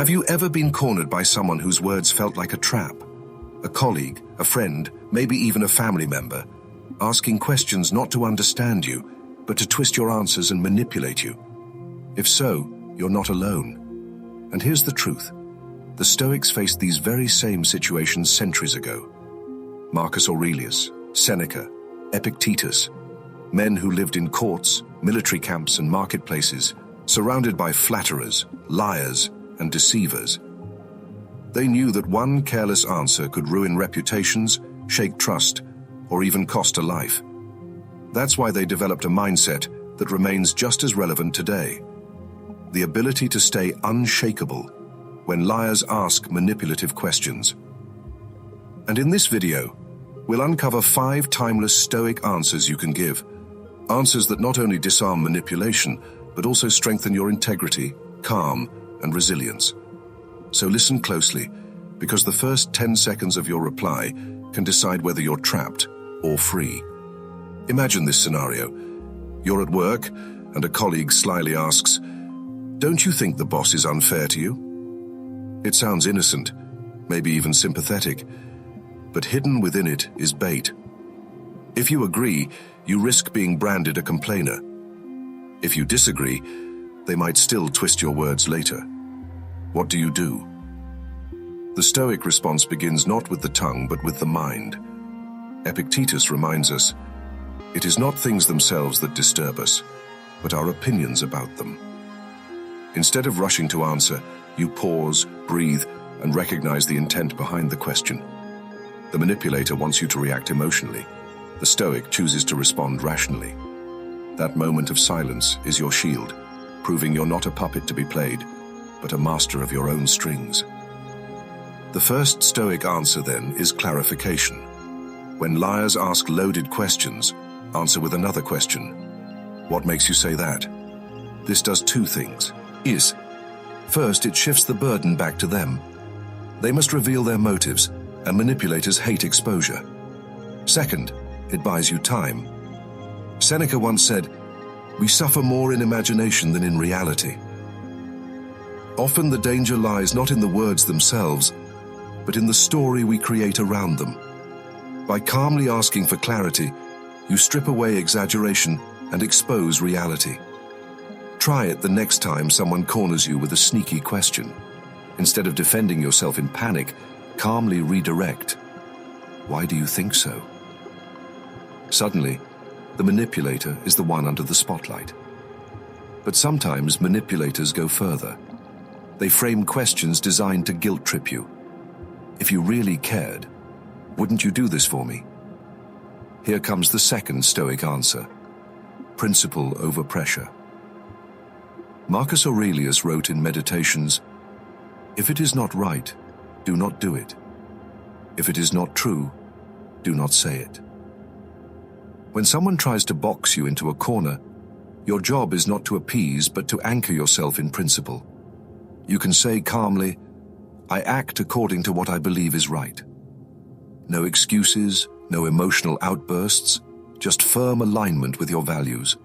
Have you ever been cornered by someone whose words felt like a trap? A colleague, a friend, maybe even a family member, asking questions not to understand you, but to twist your answers and manipulate you? If so, you're not alone. And here's the truth. The Stoics faced these very same situations centuries ago. Marcus Aurelius, Seneca, Epictetus, men who lived in courts, military camps, and marketplaces, surrounded by flatterers, liars, and deceivers. They knew that one careless answer could ruin reputations, shake trust, or even cost a life. That's why they developed a mindset that remains just as relevant today. The ability to stay unshakable when liars ask manipulative questions. And in this video, we'll uncover 5 timeless Stoic answers you can give. Answers that not only disarm manipulation, but also strengthen your integrity, calm, and resilience. So listen closely, because the first 10 seconds of your reply can decide whether you're trapped or free. Imagine this scenario. You're at work, and a colleague slyly asks, "Don't you think the boss is unfair to you?" It sounds innocent, maybe even sympathetic, but hidden within it is bait. If you agree, you risk being branded a complainer. If you disagree, they might still twist your words later. What do you do? The Stoic response begins not with the tongue, but with the mind. Epictetus reminds us, it is not things themselves that disturb us, but our opinions about them. Instead of rushing to answer, you pause, breathe, and recognize the intent behind the question. The manipulator wants you to react emotionally. The Stoic chooses to respond rationally. That moment of silence is your shield, proving you're not a puppet to be played, but a master of your own strings. The first Stoic answer, then, is clarification. When liars ask loaded questions, answer with another question. What makes you say that? This does 2 things. First, it shifts the burden back to them. They must reveal their motives, and manipulators hate exposure. Second, it buys you time. Seneca once said, "We suffer more in imagination than in reality." Often the danger lies not in the words themselves, but in the story we create around them. By calmly asking for clarity, you strip away exaggeration and expose reality. Try it the next time someone corners you with a sneaky question. Instead of defending yourself in panic, calmly redirect. Why do you think so? Suddenly, the manipulator is the one under the spotlight. But sometimes manipulators go further. They frame questions designed to guilt trip you. If you really cared, wouldn't you do this for me? Here comes the second Stoic answer. Principle over pressure. Marcus Aurelius wrote in Meditations, "If it is not right, do not do it. If it is not true, do not say it." When someone tries to box you into a corner, your job is not to appease, but to anchor yourself in principle. You can say calmly, "I act according to what I believe is right." No excuses, no emotional outbursts, just firm alignment with your values.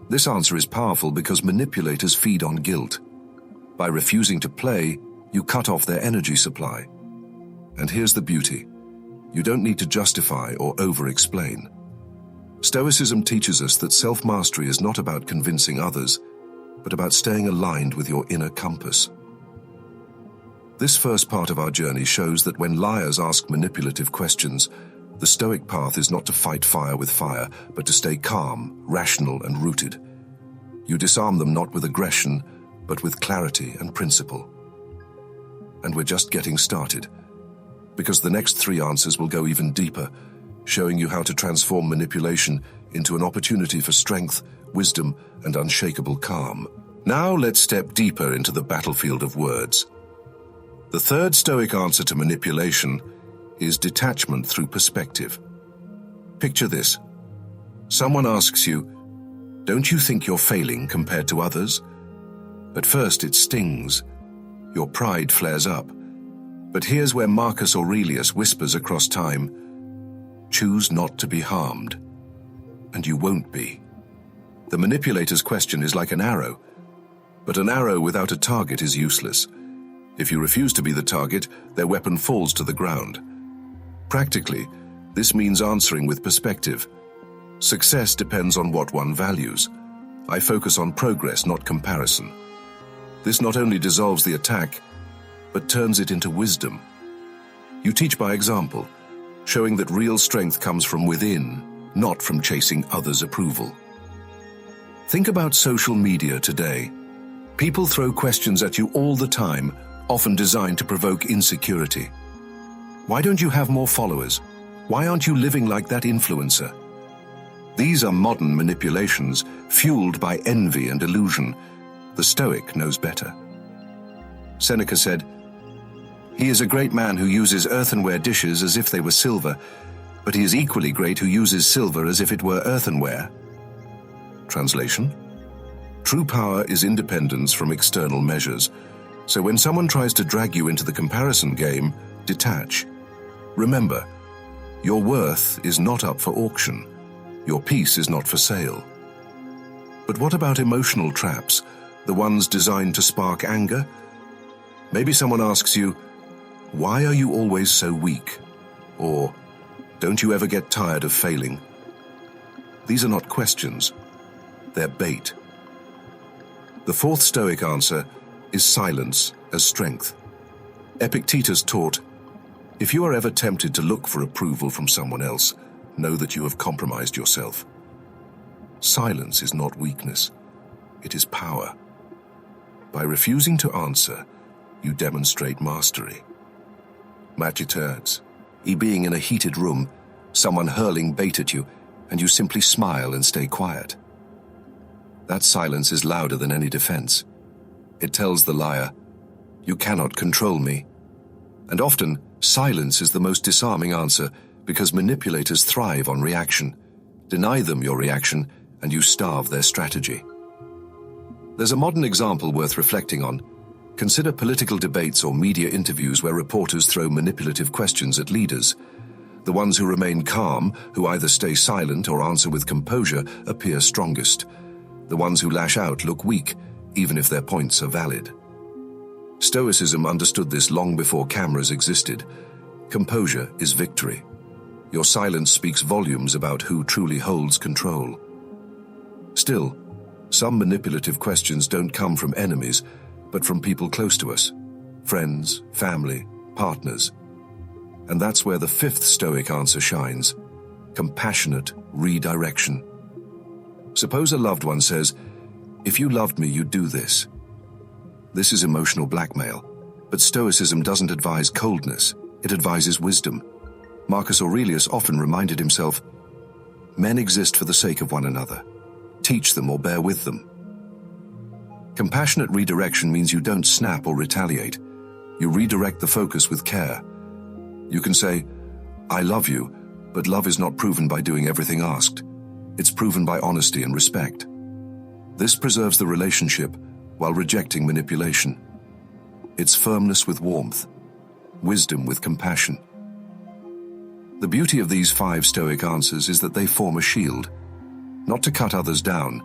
This answer is powerful because manipulators feed on guilt. By refusing to play, you cut off their energy supply. And here's the beauty. You don't need to justify or over-explain. Stoicism teaches us that self-mastery is not about convincing others, but about staying aligned with your inner compass. This first part of our journey shows that when liars ask manipulative questions, the Stoic path is not to fight fire with fire, but to stay calm, rational, and rooted. You disarm them not with aggression, but with clarity and principle. And we're just getting started, because the next 3 answers will go even deeper, showing you how to transform manipulation into an opportunity for strength, wisdom, and unshakable calm. Now let's step deeper into the battlefield of words. The third Stoic answer to manipulation is detachment through perspective. Picture this. Someone asks you, "Don't you think you're failing compared to others?" At first it stings. Your pride flares up. But here's where Marcus Aurelius whispers across time, "Choose not to be harmed." And you won't be. The manipulator's question is like an arrow, but an arrow without a target is useless. If you refuse to be the target, their weapon falls to the ground. Practically, this means answering with perspective. Success depends on what one values. I focus on progress, not comparison. This not only dissolves the attack, but turns it into wisdom. You teach by example, showing that real strength comes from within, not from chasing others' approval. Think about social media today. People throw questions at you all the time, often designed to provoke insecurity. Why don't you have more followers? Why aren't you living like that influencer? These are modern manipulations, fueled by envy and illusion. The Stoic knows better. Seneca said, "He is a great man who uses earthenware dishes as if they were silver, but he is equally great who uses silver as if it were earthenware." Translation: true power is independence from external measures. So when someone tries to drag you into the comparison game, detach. Remember, your worth is not up for auction. Your peace is not for sale. But what about emotional traps, the ones designed to spark anger? Maybe someone asks you, "Why are you always so weak?" Or, "Don't you ever get tired of failing?" These are not questions. They're bait. The fourth Stoic answer is silence as strength. Epictetus taught, "If you are ever tempted to look for approval from someone else, know that you have compromised yourself." Silence is not weakness. It is power. By refusing to answer, you demonstrate mastery. Epictetus, being in a heated room, someone hurling bait at you, and you simply smile and stay quiet. That silence is louder than any defense. It tells the liar, "You cannot control me." And often, silence is the most disarming answer because manipulators thrive on reaction. Deny them your reaction, and you starve their strategy. There's a modern example worth reflecting on. Consider political debates or media interviews where reporters throw manipulative questions at leaders. The ones who remain calm, who either stay silent or answer with composure, appear strongest. The ones who lash out look weak, even if their points are valid. Stoicism understood this long before cameras existed. Composure is victory. Your silence speaks volumes about who truly holds control. Still, some manipulative questions don't come from enemies, but from people close to us, friends, family, partners. And that's where the fifth Stoic answer shines: compassionate redirection. Suppose a loved one says, "If you loved me, you'd do this." This is emotional blackmail, but Stoicism doesn't advise coldness, it advises wisdom. Marcus Aurelius often reminded himself, "Men exist for the sake of one another. Teach them or bear with them." Compassionate redirection means you don't snap or retaliate. You redirect the focus with care. You can say, "I love you," but love is not proven by doing everything asked. It's proven by honesty and respect. This preserves the relationship while rejecting manipulation. It's firmness with warmth, wisdom with compassion. The beauty of these 5 Stoic answers is that they form a shield, not to cut others down,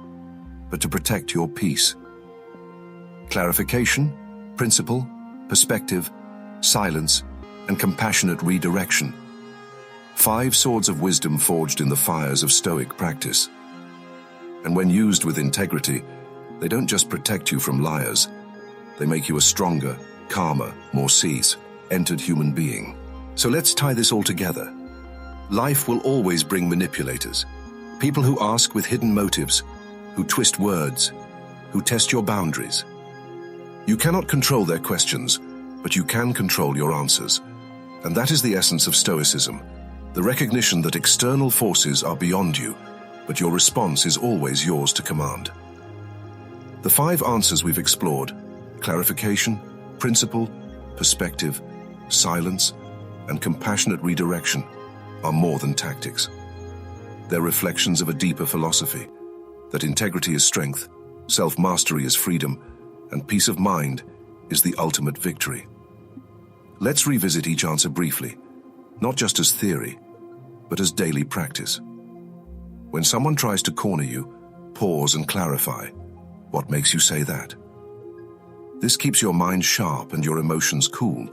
but to protect your peace. Clarification, principle, perspective, silence, and compassionate redirection. 5 swords of wisdom forged in the fires of Stoic practice. And when used with integrity, they don't just protect you from liars, they make you a stronger, calmer, more centered human being. So let's tie this all together. Life will always bring manipulators, people who ask with hidden motives, who twist words, who test your boundaries. You cannot control their questions, but you can control your answers. And that is the essence of Stoicism, the recognition that external forces are beyond you, but your response is always yours to command. The 5 answers we've explored, clarification, principle, perspective, silence, and compassionate redirection, are more than tactics. They're reflections of a deeper philosophy, that integrity is strength, self-mastery is freedom, and peace of mind is the ultimate victory. Let's revisit each answer briefly, not just as theory, but as daily practice. When someone tries to corner you, pause and clarify. What makes you say that? This keeps your mind sharp and your emotions cool.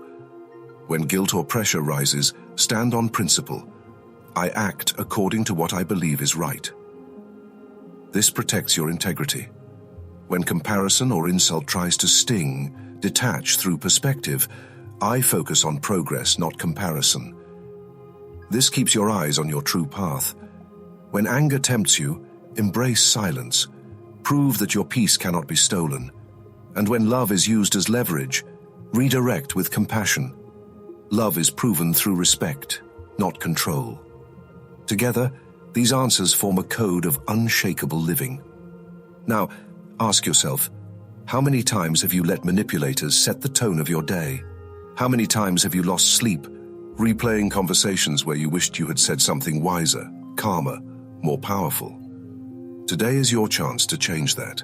When guilt or pressure rises, stand on principle. I act according to what I believe is right. This protects your integrity. When comparison or insult tries to sting, detach through perspective, I focus on progress, not comparison. This keeps your eyes on your true path. When anger tempts you, embrace silence. Prove that your peace cannot be stolen. And when love is used as leverage, redirect with compassion. Love is proven through respect, not control. Together, these answers form a code of unshakable living. Now, ask yourself, how many times have you let manipulators set the tone of your day? How many times have you lost sleep, replaying conversations where you wished you had said something wiser, calmer, more powerful? Today is your chance to change that.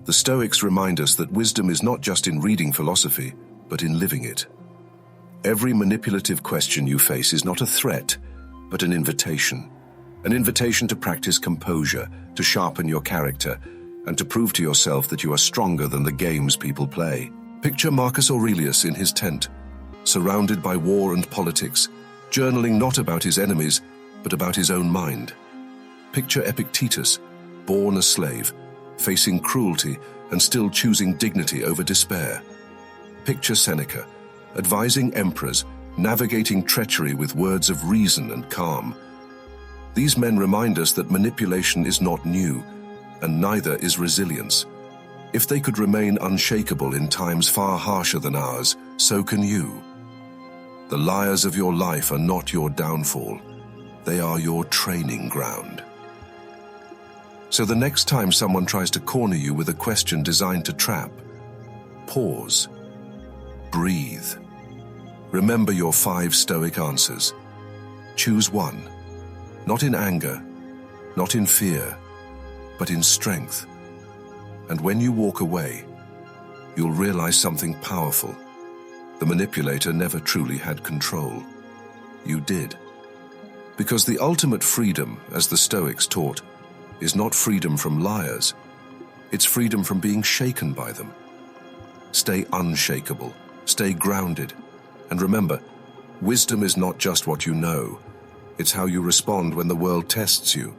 The Stoics remind us that wisdom is not just in reading philosophy, but in living it. Every manipulative question you face is not a threat, but an invitation. An invitation to practice composure, to sharpen your character, and to prove to yourself that you are stronger than the games people play. Picture Marcus Aurelius in his tent, surrounded by war and politics, journaling not about his enemies, but about his own mind. Picture Epictetus, born a slave, facing cruelty and still choosing dignity over despair. Picture Seneca, advising emperors, navigating treachery with words of reason and calm. These men remind us that manipulation is not new, and neither is resilience. If they could remain unshakable in times far harsher than ours, so can you. The liars of your life are not your downfall. They are your training ground. So the next time someone tries to corner you with a question designed to trap, pause. Breathe. Remember your 5 Stoic answers. Choose one. Not in anger, not in fear, but in strength. And when you walk away, you'll realize something powerful. The manipulator never truly had control. You did. Because the ultimate freedom, as the Stoics taught, is not freedom from liars. It's freedom from being shaken by them. Stay unshakable, stay grounded, and remember, wisdom is not just what you know, it's how you respond when the world tests you.